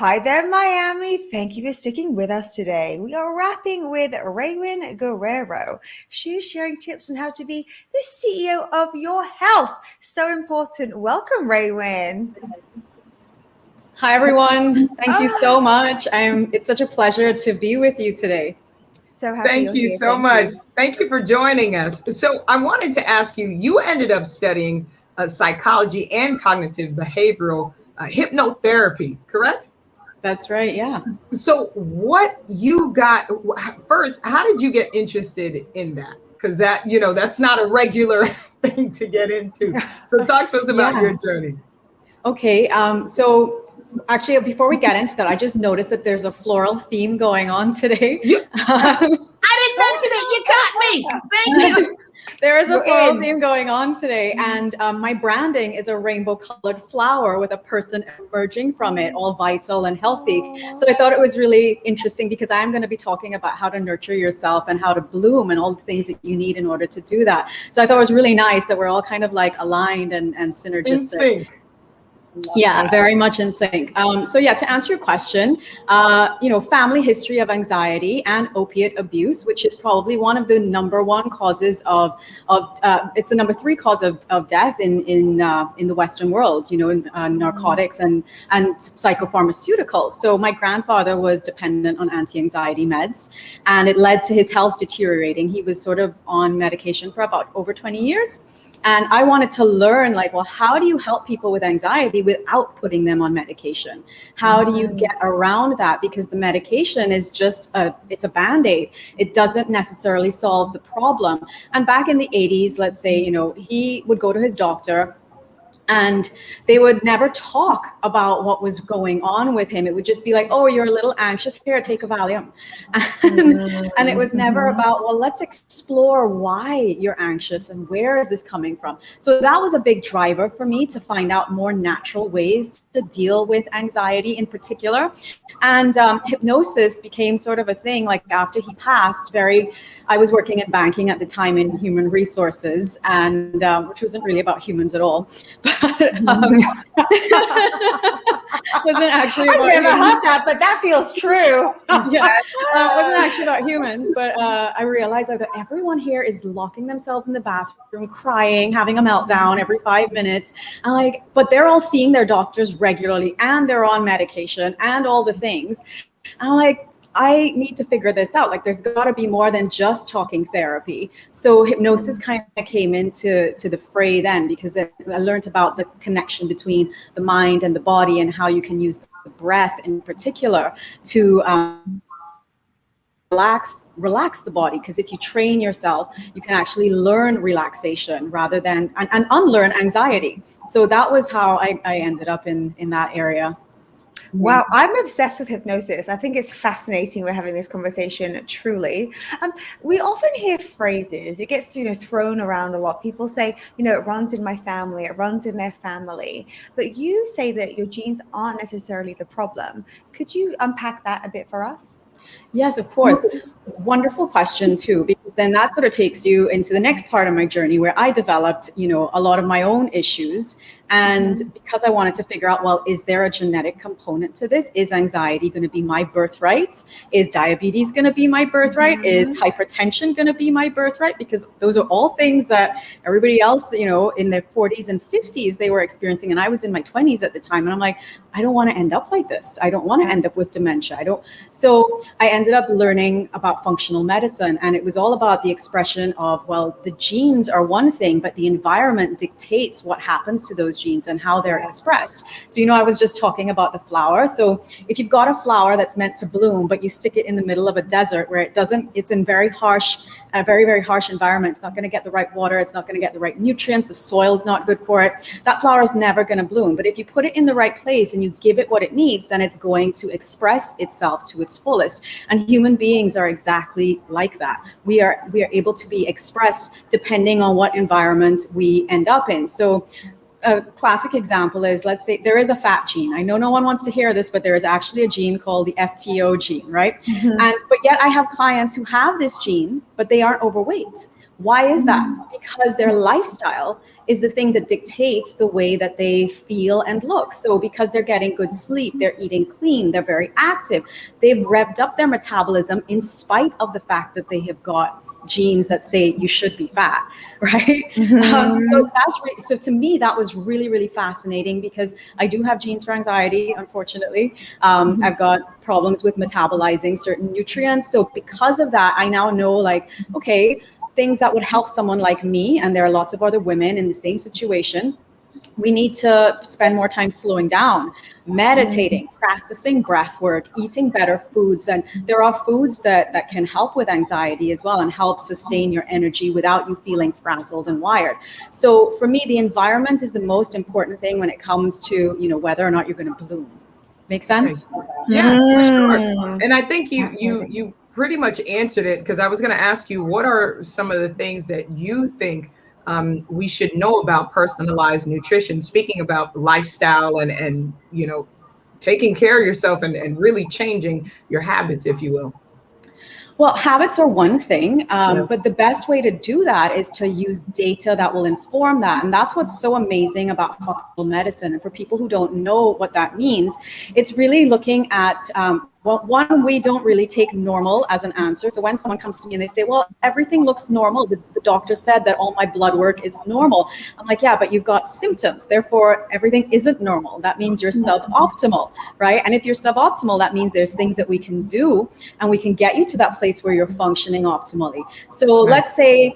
Hi there, Miami. Thank you for sticking with us today. We are wrapping with Raewyn Guerrero. She is sharing tips on how to be the CEO of your health. So important. Welcome, Raewyn. Hi, everyone. Thank you so much. It's such a pleasure to be with you today. So happy Thank you're you here. so Thank much. you. Thank you for joining us. So I wanted to ask you, you ended up studying psychology and cognitive behavioral hypnotherapy, correct? That's right. Yeah. So what you got first, how did you get interested in that? Because that's not a regular thing to get into. So talk to us about Yeah. your journey. Okay. So actually, before we get into that, I just noticed that there's a floral theme going on today. I didn't mention it. You caught me. Thank you. There is a You're floral in. theme going on today, and my branding is a rainbow-colored flower with a person emerging from it, all vital and healthy. So I thought it was really interesting because I'm going to be talking about how to nurture yourself and how to bloom and all the things that you need in order to do that. So I thought it was really nice that we're all kind of like aligned and synergistic. Yeah, very much in sync. So yeah, to answer your question, family history of anxiety and opiate abuse, which is probably one of the number one causes it's the number three cause of death in the Western world. In narcotics and psychopharmaceuticals. So my grandfather was dependent on anti-anxiety meds, and it led to his health deteriorating. He was sort of on medication for about over 20 years. And I wanted to learn, how do you help people with anxiety without putting them on medication? How do you get around that? Because the medication is it's a Band-Aid. It doesn't necessarily solve the problem. And back in the 80s, let's say, he would go to his doctor, and they would never talk about what was going on with him. It would just be like, oh, you're a little anxious. Here, take a Valium. And it was never about, well, let's explore why you're anxious and where is this coming from. So that was a big driver for me to find out more natural ways to deal with anxiety in particular. And hypnosis became sort of a thing. Like after he passed, I was working in banking at the time in human resources, and which wasn't really about humans at all. Wasn't actually about I've never humans. heard that, but that feels true. Yeah, it wasn't actually about humans, but I realized that everyone here is locking themselves in the bathroom, crying, having a meltdown every 5 minutes. And but they're all seeing their doctors regularly, and they're on medication and all the things. And I need to figure this out. There's got to be more than just talking therapy. So hypnosis kind of came into the fray then, because I learned about the connection between the mind and the body and how you can use the breath in particular to relax the body. Because if you train yourself, you can actually learn relaxation rather than and unlearn anxiety. So that was how I ended up in that area. Wow, I'm obsessed with hypnosis. I think it's fascinating we're having this conversation, truly. We often hear phrases, it gets thrown around a lot. People say, it runs in my family, it runs in their family. But you say that your genes aren't necessarily the problem. Could you unpack that a bit for us? Yes, of course. Wonderful question too, because then that sort of takes you into the next part of my journey where I developed, a lot of my own issues. And because I wanted to figure out, well, is there a genetic component to this? Is anxiety going to be my birthright? Is diabetes going to be my birthright? Is hypertension going to be my birthright? Because those are all things that everybody else, in their 40s and 50s, they were experiencing. And I was in my 20s at the time. And I'm like, I don't want to end up like this. I don't want to end up with dementia. So I ended up learning about functional medicine. And it was all about the expression of, well, the genes are one thing, but the environment dictates what happens to those genes and how they're expressed. So, I was just talking about the flower. So if you've got a flower that's meant to bloom, but you stick it in the middle of a desert where it's in a very, very harsh environment, it's not going to get the right water, it's not going to get the right nutrients, the soil's not good for it, that flower is never going to bloom. But if you put it in the right place and you give it what it needs, then it's going to express itself to its fullest. And human beings are exactly like that. We are able to be expressed depending on what environment we end up in. So a classic example is, let's say there is a fat gene. I know no one wants to hear this, but there is actually a gene called the FTO gene, right? But yet I have clients who have this gene, but they aren't overweight. Why is that? Because their lifestyle is the thing that dictates the way that they feel and look. So because they're getting good sleep, they're eating clean, they're very active, they've revved up their metabolism in spite of the fact that they have got genes that say you should be fat, right? So to me, that was really, really fascinating, because I do have genes for anxiety, unfortunately. I've got problems with metabolizing certain nutrients. So because of that, I now know, like, okay, things that would help someone like me, and there are lots of other women in the same situation, we need to spend more time slowing down, meditating, practicing breath work, eating better foods. And there are foods that can help with anxiety as well and help sustain your energy without you feeling frazzled and wired. So for me, the environment is the most important thing when it comes to, whether or not you're going to bloom. Make sense? Yeah, for sure. And I think you pretty much answered it, because I was going to ask you, what are some of the things that you think we should know about personalized nutrition, speaking about lifestyle and taking care of yourself and really changing your habits, if you will? Well, habits are one thing, but the best way to do that is to use data that will inform that. And that's what's so amazing about functional medicine. And for people who don't know what that means, it's really looking at well, one, we don't really take normal as an answer. So when someone comes to me and they say, well, everything looks normal, the doctor said that all my blood work is normal. I'm like, yeah, but you've got symptoms. Therefore, everything isn't normal. That means you're suboptimal, right? And if you're suboptimal, that means there's things that we can do and we can get you to that place where you're functioning optimally. So let's say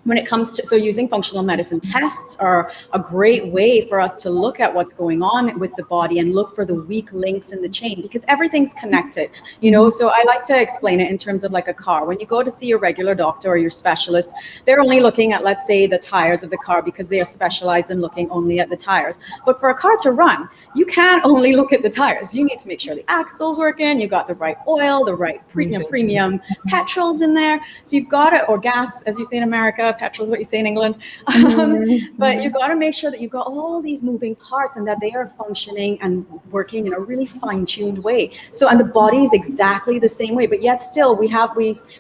when it comes to, so using functional medicine tests are a great way for us to look at what's going on with the body and look for the weak links in the chain, because everything's connected, so I like to explain it in terms of like a car. When you go to see your regular doctor or your specialist, they're only looking at, let's say, the tires of the car because they are specialized in looking only at the tires. But for a car to run, you can't only look at the tires. You need to make sure the axle's working, you got the right oil, the right premium petrols in there. So you've got to, or gas, as you say in America, petrol is what you say in England. But you got to make sure that you've got all these moving parts and that they are functioning and working in a really fine-tuned way. So, and the body is exactly the same way, but yet still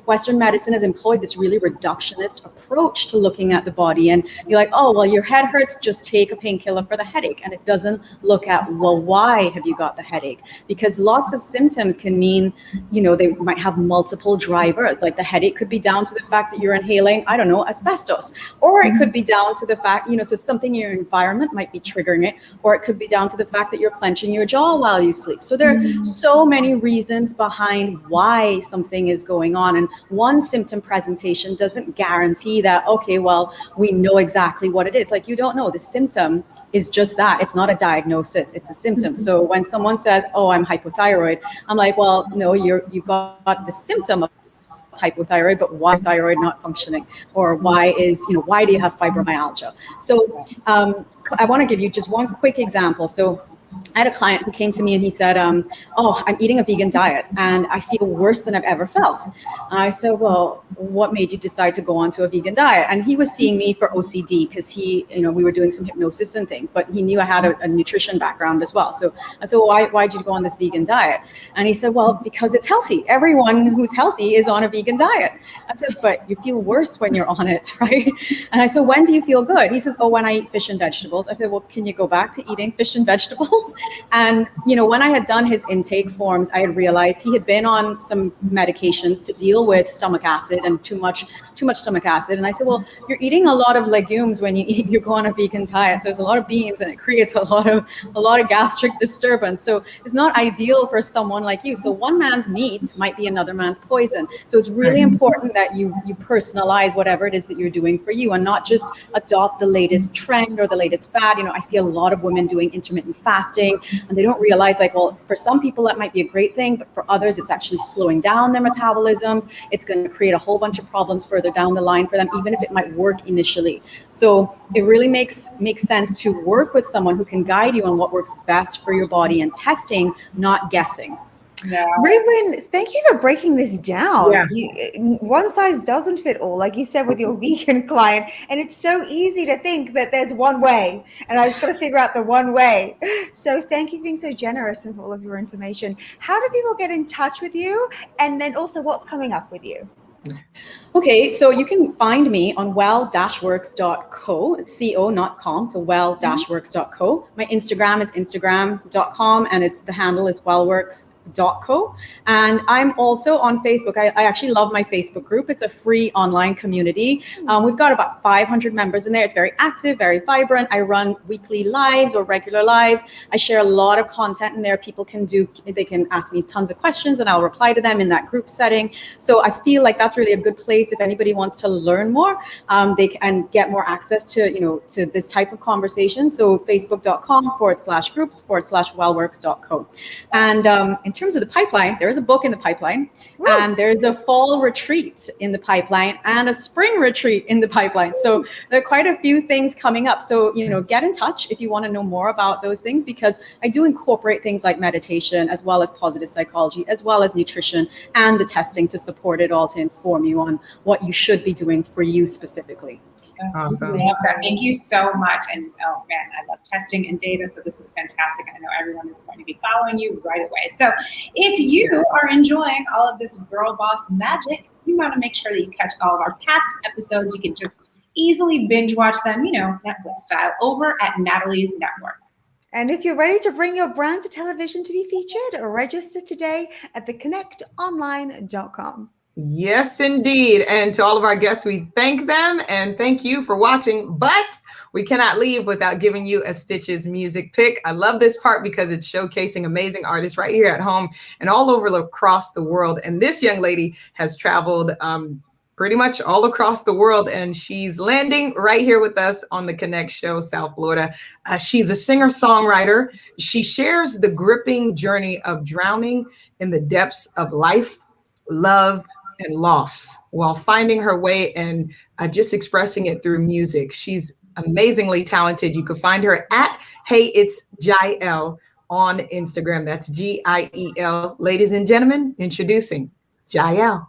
Western medicine has employed this really reductionist approach to looking at the body. And you're like, oh, well, your head hurts, just take a painkiller for the headache. And it doesn't look at, well, why have you got the headache? Because lots of symptoms can mean, they might have multiple drivers. Like the headache could be down to the fact that you're inhaling, I don't know, asbestos, or it could be down to the fact, so something in your environment might be triggering it, or it could be down to the fact that you're clenching your jaw while you sleep. So there are so many reasons behind why something is going on. And one symptom presentation doesn't guarantee that, okay, well, we know exactly what it is. Like, you don't know. The symptom is just that. It's not a diagnosis, it's a symptom. So when someone says, oh, I'm hypothyroid, I'm like, well, no, you've got the symptom of hypothyroid, but why is thyroid not functioning? Or why do you have fibromyalgia? So I want to give you just one quick example. So I had a client who came to me and he said, oh, I'm eating a vegan diet and I feel worse than I've ever felt. And I said, well, what made you decide to go on to a vegan diet? And he was seeing me for OCD because we were doing some hypnosis and things, but he knew I had a nutrition background as well. So I said, well, why did you go on this vegan diet? And he said, well, because it's healthy. Everyone who's healthy is on a vegan diet. I said, but you feel worse when you're on it, right? And I said, when do you feel good? He says, oh, when I eat fish and vegetables. I said, well, can you go back to eating fish and vegetables? And, when I had done his intake forms, I had realized he had been on some medications to deal with stomach acid and too much stomach acid. And I said, well, you're eating a lot of legumes when you go on a vegan diet. So there's a lot of beans and it creates a lot of gastric disturbance. So it's not ideal for someone like you. So one man's meat might be another man's poison. So it's really important that you personalize whatever it is that you're doing for you and not just adopt the latest trend or the latest fad. I see a lot of women doing intermittent fasting and they don't realize, like, well, for some people that might be a great thing, but for others it's actually slowing down their metabolisms. It's going to create a whole bunch of problems further down the line for them, even if it might work initially. So it really makes sense to work with someone who can guide you on what works best for your body and testing, not guessing. Yeah. Raewyn, thank you for breaking this down. Yeah. One size doesn't fit all, like you said with your vegan client. And it's so easy to think that there's one way and I just got to figure out the one way. So thank you for being so generous and for all of your information. How do people get in touch with you? And then also what's coming up with you? Okay, so you can find me on well-works.co. It's co, not com, so well-works.co. My Instagram is instagram.com, and the handle is wellworks.co. And I'm also on Facebook. I actually love my Facebook group. It's a free online community. We've got about 500 members in there. It's very active, very vibrant. I run weekly lives or regular lives. I share a lot of content in there. People they can ask me tons of questions and I'll reply to them in that group setting. So I feel like that's really a good place if anybody wants to learn more, they can get more access to, to this type of conversation. So facebook.com/groups/wellworks.co. And in terms of the pipeline, there is a book in the pipeline. Woo. And there's a fall retreat in the pipeline and a spring retreat in the pipeline. So there are quite a few things coming up. So, get in touch if you want to know more about those things, because I do incorporate things like meditation as well as positive psychology, as well as nutrition and the testing to support it all, to inform you on what you should be doing for you specifically. Awesome. Love that. Thank you so much. And oh man, I love testing and data. So this is fantastic. I know everyone is going to be following you right away. So if you are enjoying all of this girl boss magic, you want to make sure that you catch all of our past episodes. You can just easily binge watch them, Netflix style, over at Natalie's Network. And if you're ready to bring your brand to television to be featured, register today at theconnectonline.com. Yes, indeed. And to all of our guests, we thank them and thank you for watching. But we cannot leave without giving you a Stitches music pick. I love this part because it's showcasing amazing artists right here at home and all over across the world. And this young lady has traveled pretty much all across the world, and she's landing right here with us on the Connect Show, South Florida. She's a singer-songwriter. She shares the gripping journey of drowning in the depths of life, love, and loss while finding her way and just expressing it through music. She's amazingly talented. You can find her at Hey It's Jael on Instagram. That's Giel. Ladies and gentlemen, introducing Jael.